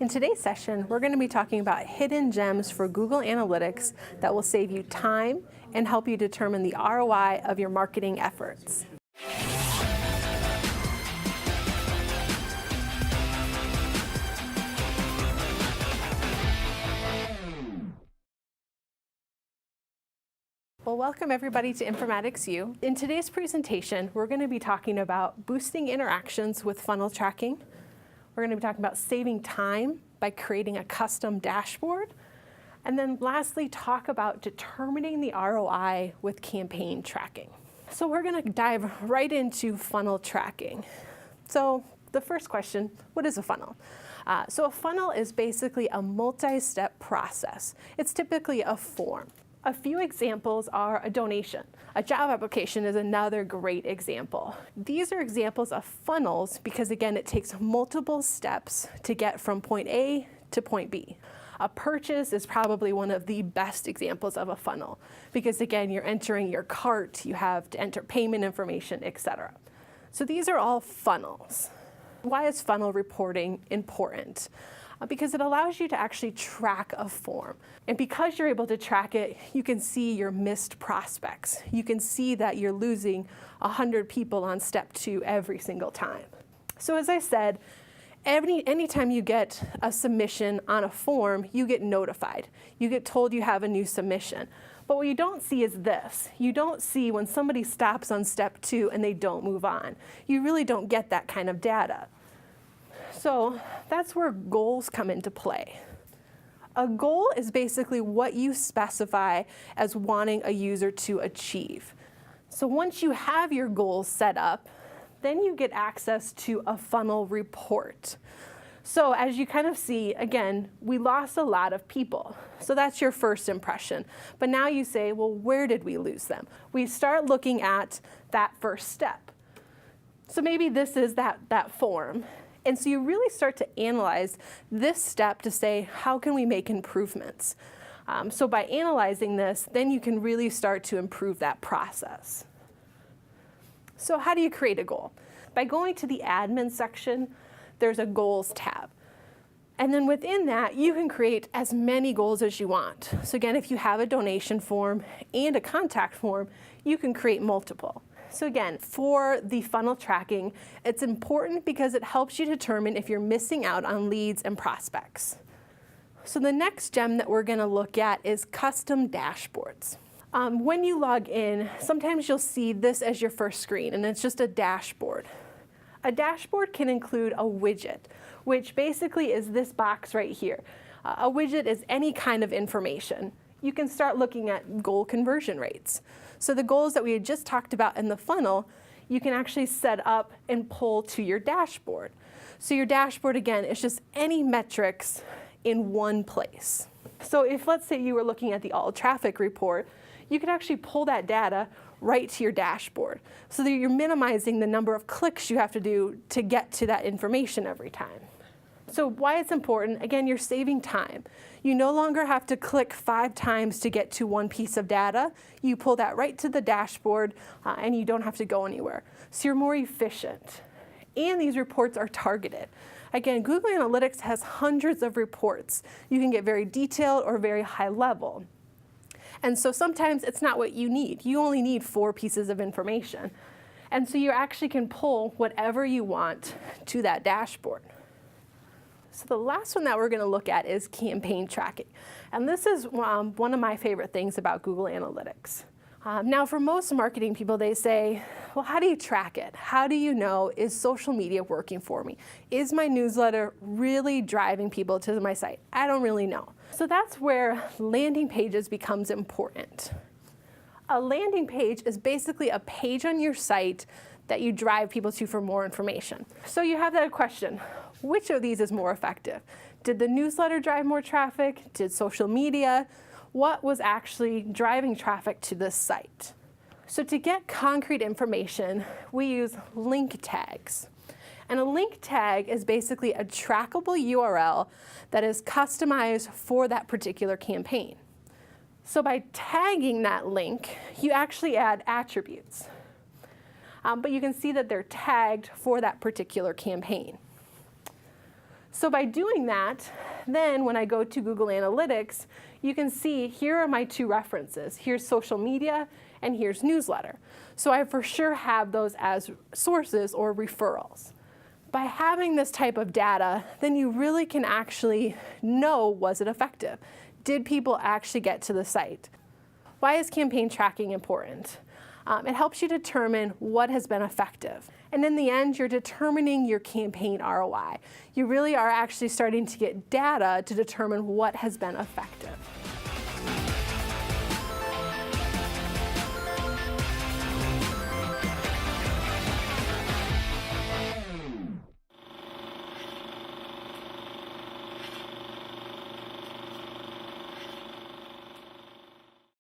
In today's session, we're going to be talking about hidden gems for Google Analytics that will save you time and help you determine the ROI of your marketing efforts. Well, welcome everybody to Informatics U. In today's presentation, we're going to be talking about boosting interactions with funnel tracking. We're going to be talking about saving time by creating a custom dashboard. And then lastly, talk about determining the ROI with campaign tracking. So we're going to dive right into funnel tracking. So the first question, what is a funnel? So a funnel is basically a multi-step process. It's typically a form. A few examples are a donation. A job application is another great example. These are examples of funnels because, again, it takes multiple steps to get from point A to point B. A purchase is probably one of the best examples of a funnel because, again, you're entering your cart, you have to enter payment information, etc. So these are all funnels. Why is funnel reporting important? Because it allows you to actually track a form. And because you're able to track it, you can see your missed prospects. You can see that you're losing 100 people on step 2 every single time. So as I said, anytime you get a submission on a form, you get notified. You get told you have a new submission. But what you don't see is this. You don't see when somebody stops on step 2 and they don't move on. You really don't get that kind of data. So that's where goals come into play. A goal is basically what you specify as wanting a user to achieve. So once you have your goals set up, then you get access to a funnel report. So as you kind of see, again, we lost a lot of people. So that's your first impression. But now you say, well, where did we lose them? We start looking at that first step. So maybe this is that form. And so you really start to analyze this step to say, how can we make improvements? So by analyzing this, then you can really start to improve that process. So how do you create a goal? By going to the admin section, there's a goals tab. And then within that, you can create as many goals as you want. So again, if you have a donation form and a contact form, you can create multiple. So again, for the funnel tracking, it's important because it helps you determine if you're missing out on leads and prospects. So the next gem that we're going to look at is custom dashboards. When you log in, sometimes you'll see this as your first screen, and it's just a dashboard. A dashboard can include a widget, which basically is this box right here. A widget is any kind of information. You can start looking at goal conversion rates. So the goals that we had just talked about in the funnel, you can actually set up and pull to your dashboard. So your dashboard, again, is just any metrics in one place. So if, let's say, you were looking at the all traffic report, you could actually pull that data right to your dashboard so that you're minimizing the number of clicks you have to do to get to that information every time. So why it's important, again, you're saving time. You no longer have to click 5 times to get to one piece of data. You pull that right to the dashboard and you don't have to go anywhere. So you're more efficient. And these reports are targeted. Again, Google Analytics has hundreds of reports. You can get very detailed or very high level. And so sometimes it's not what you need. You only need 4 pieces of information. And so you actually can pull whatever you want to that dashboard. So the last one that we're going to look at is campaign tracking. And this is one of my favorite things about Google Analytics. Now, for most marketing people, they say, well, how do you track it? How do you know, is social media working for me? Is my newsletter really driving people to my site? I don't really know. So that's where landing pages becomes important. A landing page is basically a page on your site that you drive people to for more information. So you have that question. Which of these is more effective? Did the newsletter drive more traffic? Did social media? What was actually driving traffic to this site? So to get concrete information, we use link tags. And a link tag is basically a trackable URL that is customized for that particular campaign. So by tagging that link, you actually add attributes. But you can see that they're tagged for that particular campaign. So by doing that, then when I go to Google Analytics, you can see here are my two references. Here's social media and here's newsletter. So I for sure have those as sources or referrals. By having this type of data, then you really can actually know, was it effective? Did people actually get to the site? Why is campaign tracking important? It helps you determine what has been effective. And in the end, you're determining your campaign ROI. You really are actually starting to get data to determine what has been effective.